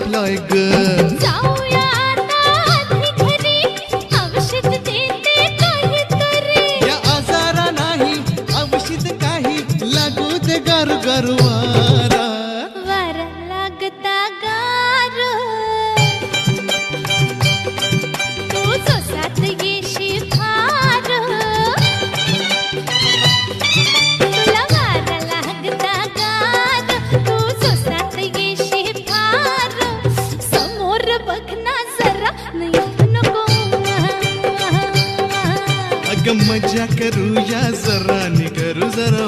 तापलाय ग. जाऊया आता आधी घरी, औषध देते काहीतरी. या आजारा नाही औषध काही, लागू दे गार गार वारा. वारा लागता गार, तू जोसात येशी फार. तुला वारा लागता गार, तू जोसात येशी फार. समोर बघ ना जरा, नाही नको. अग मजा करूया जरा नि करू जरा.